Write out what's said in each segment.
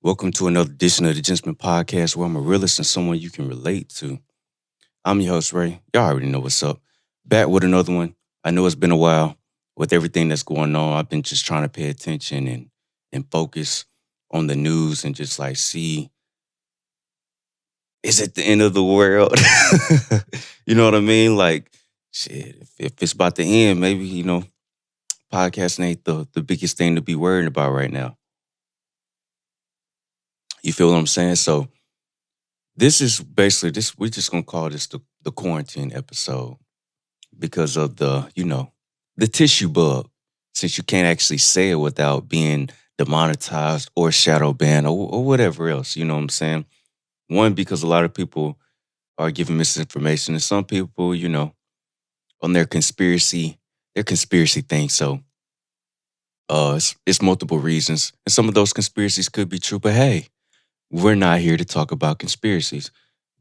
Welcome to another edition of the Gentsmen podcast where I'm a realist and someone you can relate to. I'm your host, Ray. Y'all already know what's up. Back with another one. I know it's been a while with everything that's going on. I've been just trying to pay attention and focus on the news and just like see, is it the end of the world? You know what I mean? Like, shit, if it's about to end, maybe, podcasting ain't the biggest thing to be worried about right now. You feel what I'm saying? So this is basically this. We're just gonna call this the quarantine episode because of the tissue bug. Since you can't actually say it without being demonetized or shadow banned or whatever else. You know what I'm saying? One, because a lot of people are giving misinformation, and some people, on their conspiracy thing. So it's multiple reasons, and some of those conspiracies could be true. But hey, we're not here to talk about conspiracies.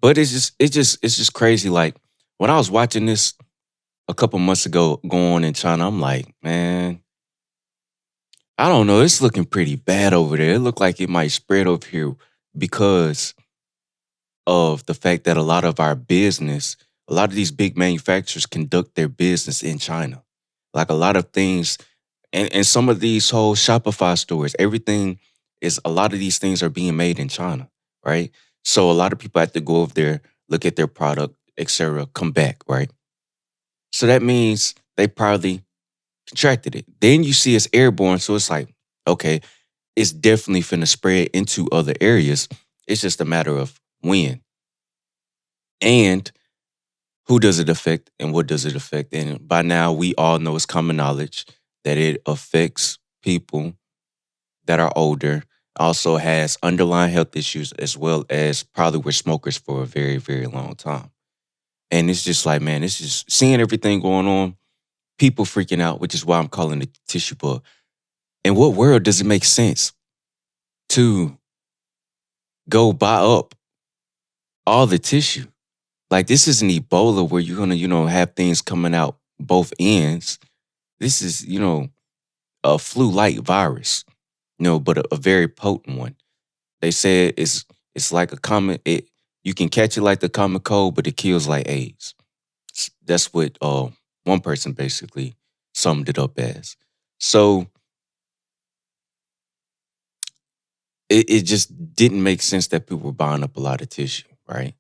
But it's just crazy. Like when I was watching this a couple months ago going on in China, I'm like, man, I don't know. It's looking pretty bad over there. It looked like it might spread over here because of the fact that a lot of these big manufacturers conduct their business in China. Like a lot of things, and some of these whole Shopify stores, everything is a lot of these things are being made in China, right? So a lot of people have to go over there, look at their product, etc., come back, right? So that means they probably contracted it. Then you see it's airborne, so it's like, okay, it's definitely finna spread into other areas. It's just a matter of when and who does it affect and what does it affect. And by now, we all know it's common knowledge that it affects people that are older, also has underlying health issues, as well as probably were smokers for a very, very long time. And it's just like, man, it's just seeing everything going on, people freaking out, which is why I'm calling it tissue bug. In what world does it make sense to go buy up all the tissue? Like this isn't Ebola where you're gonna, have things coming out both ends. This is, a flu-like virus, but a very potent one. They said it's like a common it you can catch it like the common cold, but it kills like AIDS. That's what one person basically summed it up as. So it just didn't make sense that people were buying up a lot of tissue, right?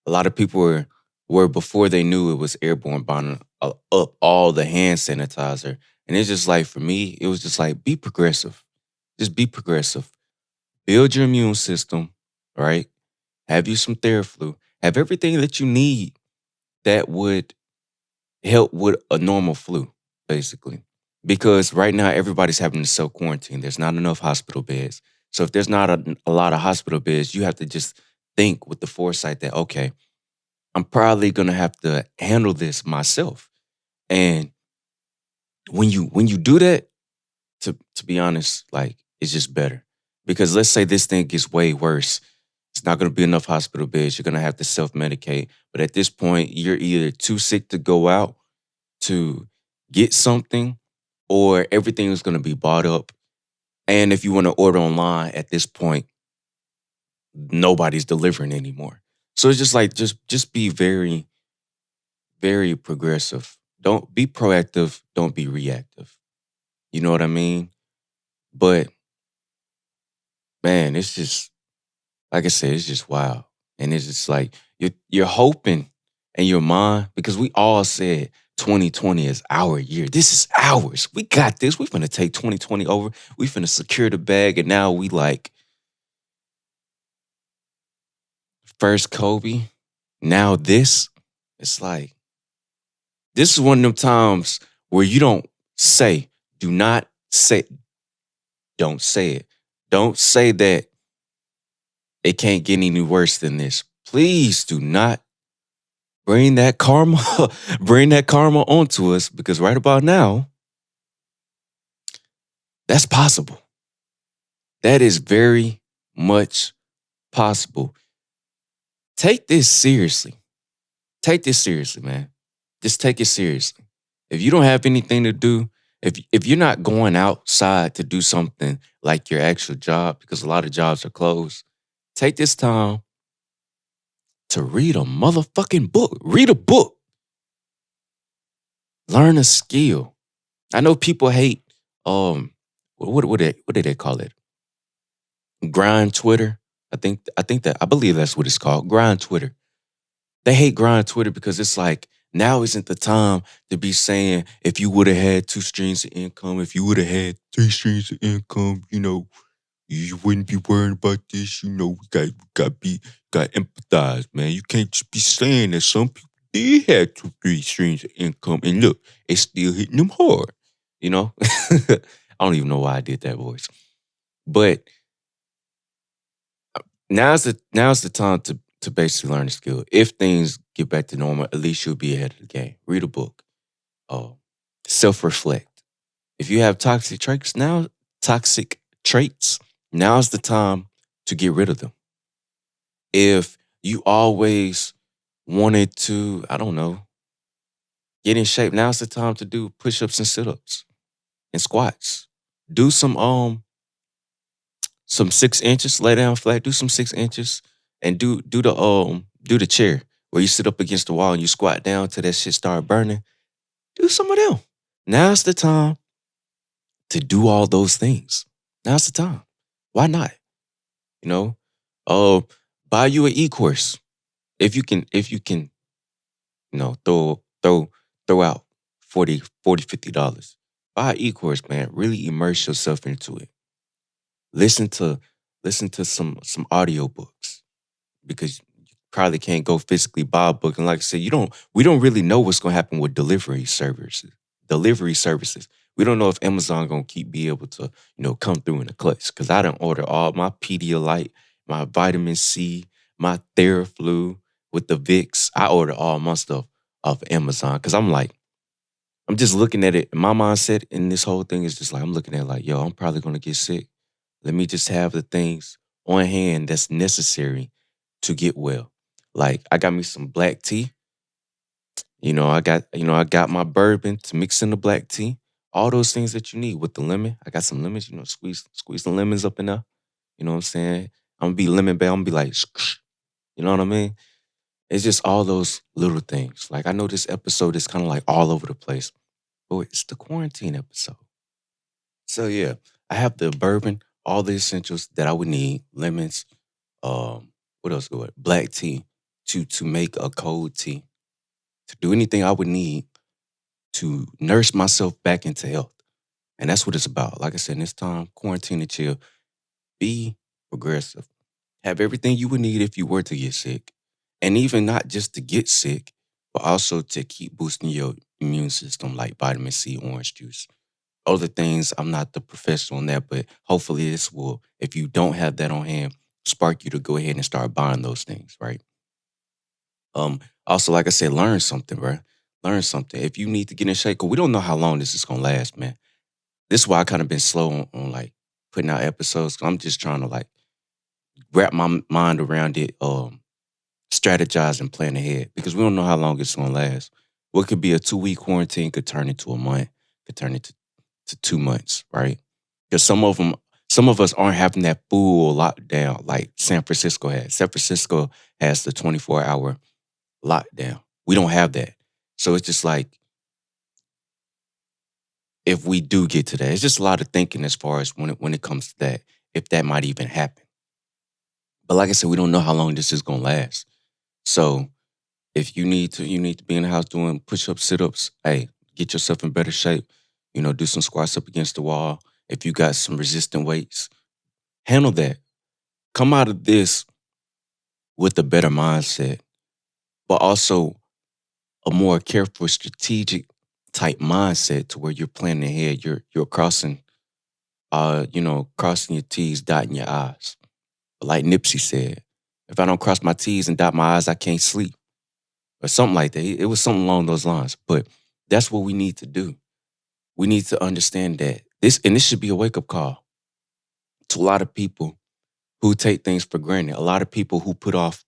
A lot of people were before they knew it was airborne buying up all the hand sanitizer. And it's just like for me, it was just like be progressive. Just be progressive. Build your immune system, right? Have you some Theraflu. Have everything that you need that would help with a normal flu, basically. Because right now everybody's having to self quarantine. There's not enough hospital beds. So if there's not a lot of hospital beds, you have to just think with the foresight that okay, I'm probably gonna have to handle this myself. And when you do that, to be honest, like it's just better. Because let's say this thing gets way worse. It's not gonna be enough hospital beds. You're gonna have to self-medicate. But at this point, you're either too sick to go out to get something, or everything is gonna be bought up. And if you want to order online at this point, nobody's delivering anymore. So it's just like just be very, very progressive. Don't be proactive, don't be reactive. You know what I mean? But man, it's just like I said, it's just wild. And it's just like you're hoping in your mind, because we all said 2020 is our year. This is ours. We got this. We finna take 2020 over. We finna secure the bag. And now we like first Kobe. Now this. It's like this is one of them times where you don't say, do not say, don't say it. Don't say that it can't get any worse than this. Please do not bring that karma, bring that karma onto us, because right about now, that's possible. That is very much possible. Take this seriously. Take this seriously, man. Just take it seriously. If you don't have anything to do, If you're not going outside to do something like your actual job, because a lot of jobs are closed, take this time to read a motherfucking book. Read a book. Learn a skill. I know people hate what do they call it? Grind Twitter. I believe that's what it's called. Grind Twitter. They hate grind Twitter because it's like now isn't the time to be saying if you would have had two streams of income, if you would have had three streams of income, you wouldn't be worrying about this. We got empathize, man. You can't just be saying that some people did have two, three streams of income, and look, it's still hitting them hard. I don't even know why I did that voice, but now's the time to basically learn a skill. If things get back to normal, at least you'll be ahead of the game. Read a book. Uh, Self reflect. If you have toxic traits, now's the time to get rid of them. If you always wanted to, I don't know, get in shape, now's the time to do push-ups and sit-ups and squats. Do some 6 inches, lay down flat, do some 6 inches, and do the chair where you sit up against the wall and you squat down till that shit start burning. Do some of them. Now's the time to do all those things. Now's the time. Why not? You know? Uh Buy you an e-course. If you can, throw out 40 $50. Buy an e-course, man. Really immerse yourself into it. Listen to listen to some audiobooks because you probably can't go physically buy a book. And like I said, we don't really know what's gonna happen with delivery services. Delivery services. We don't know if Amazon gonna keep be able to, come through in the clutch. Cause I done order all my Pedialyte, my vitamin C, my Theraflu with the Vicks. I order all my stuff off of Amazon. Cause I'm just looking at it. My mindset in this whole thing is just like I'm looking at it like, yo, I'm probably gonna get sick. Let me just have the things on hand that's necessary to get well. Like I got me some black tea. I got my bourbon to mix in the black tea. All those things that you need with the lemon. I got some lemons, squeeze the lemons up in there. You know what I'm saying? I'm gonna be lemon bad. I'm gonna be like, you know what I mean? It's just all those little things. Like I know this episode is kind of like all over the place, but it's the quarantine episode. So yeah, I have the bourbon, all the essentials that I would need, lemons, what else go with? Black tea to make a cold tea, to do anything I would need to nurse myself back into health. And that's what it's about. Like I said, in this time, quarantine and chill, be progressive. Have everything you would need if you were to get sick. And even not just to get sick, but also to keep boosting your immune system like vitamin C, orange juice. Other things, I'm not the professional on that, but hopefully this will, if you don't have that on hand, spark you to go ahead and start buying those things, right? Also, like I said, learn something, bro. Learn something. If you need to get in shape, 'cause we don't know how long this is gonna last, man. This is why I kind of been slow on like putting out episodes. 'Cause I'm just trying to like wrap my mind around it, strategize and plan ahead because we don't know how long it's gonna last. What could be a 2 week quarantine could turn into a month, could turn into to 2 months, right? Because some of us aren't having that full lockdown like San Francisco has. San Francisco has the 24-hour lockdown. We don't have that. So it's just like if we do get to that, it's just a lot of thinking as far as when it comes to that, if that might even happen. But like I said, we don't know how long this is gonna last. So if you need to be in the house doing push-ups, sit-ups, hey, get yourself in better shape. Do some squats up against the wall. If you got some resistant weights, handle that. Come out of this with a better mindset, but also a more careful, strategic type mindset to where you're planning ahead. You're crossing your T's, dotting your I's. Like Nipsey said, if I don't cross my T's and dot my I's, I can't sleep. Or something like that. It was something along those lines. But that's what we need to do. We need to understand that this should be a wake-up call to a lot of people who take things for granted. A lot of people who put off,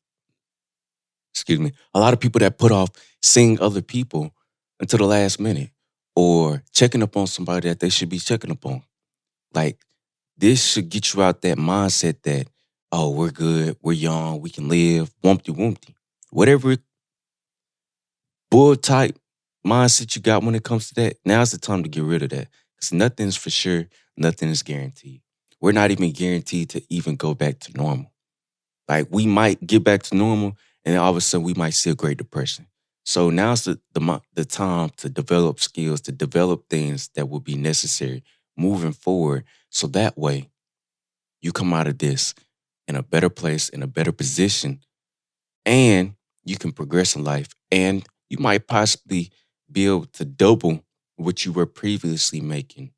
excuse me, a lot of people that put off seeing other people until the last minute. or checking up on somebody that they should be checking up on. Like, this should get you out that mindset that, oh, we're good, we're young, we can live, wumpty wumpty. Whatever bull type mindset you got when it comes to that, now's the time to get rid of that. Because nothing's for sure, nothing is guaranteed. We're not even guaranteed to even go back to normal. Like, we might get back to normal, and then all of a sudden we might see a Great Depression. So now's the time to develop skills, to develop things that will be necessary moving forward. So that way you come out of this in a better place, in a better position, and you can progress in life. And you might possibly be able to double what you were previously making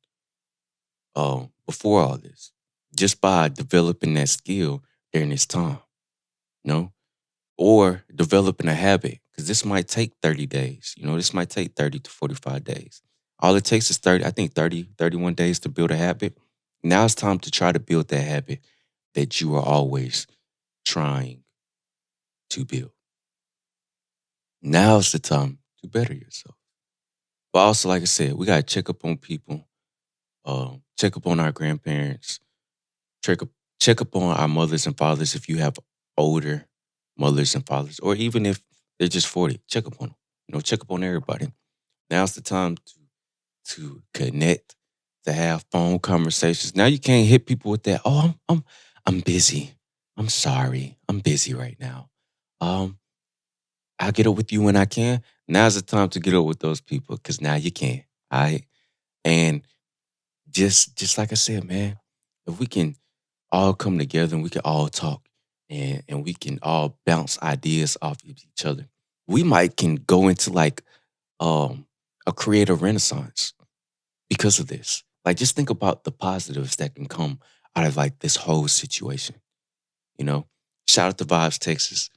before all this, just by developing that skill during this time, you know? Or developing a habit, because this might take 30 days. This might take 30 to 45 days. All it takes is 30, I think 30, 31 days to build a habit. Now it's time to try to build that habit that you are always trying to build. Now's the time to better yourself. But also, like I said, we gotta check up on people, check up on our grandparents, check up check up on our mothers and fathers if you have older mothers and fathers, or even if they're just 40, check up on them. Check up on everybody. Now's the time to connect, to have phone conversations. Now you can't hit people with that. Oh, I'm busy. I'm sorry. I'm busy right now. Um, I'll get up with you when I can. Now's the time to get up with those people because now you can. All right. And just like I said, man, if we can all come together and we can all talk and we can all bounce ideas off of each other, we might can go into like um a creative renaissance because of this. Like, just think about the positives that can come out of like this whole situation. You know, shout out to Vibes Texas.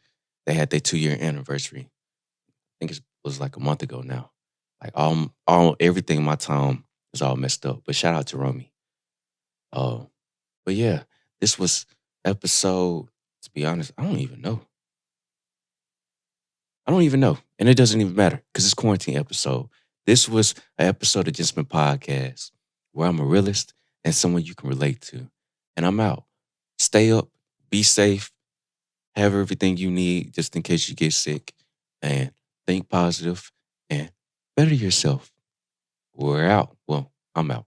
They had their 2-year anniversary. I think it was like a month ago now. Like, all everything in my town is all messed up. But shout out to Romy. Uh, but yeah, this was episode. To be honest, I don't even know. I don't even know, and it doesn't even matter because it's quarantine episode. This was an episode of Gentsmen podcast where I'm a realist and someone you can relate to, and I'm out. Stay up, be safe, have everything you need just in case you get sick, and think positive and better yourself. We're out. Well, I'm out.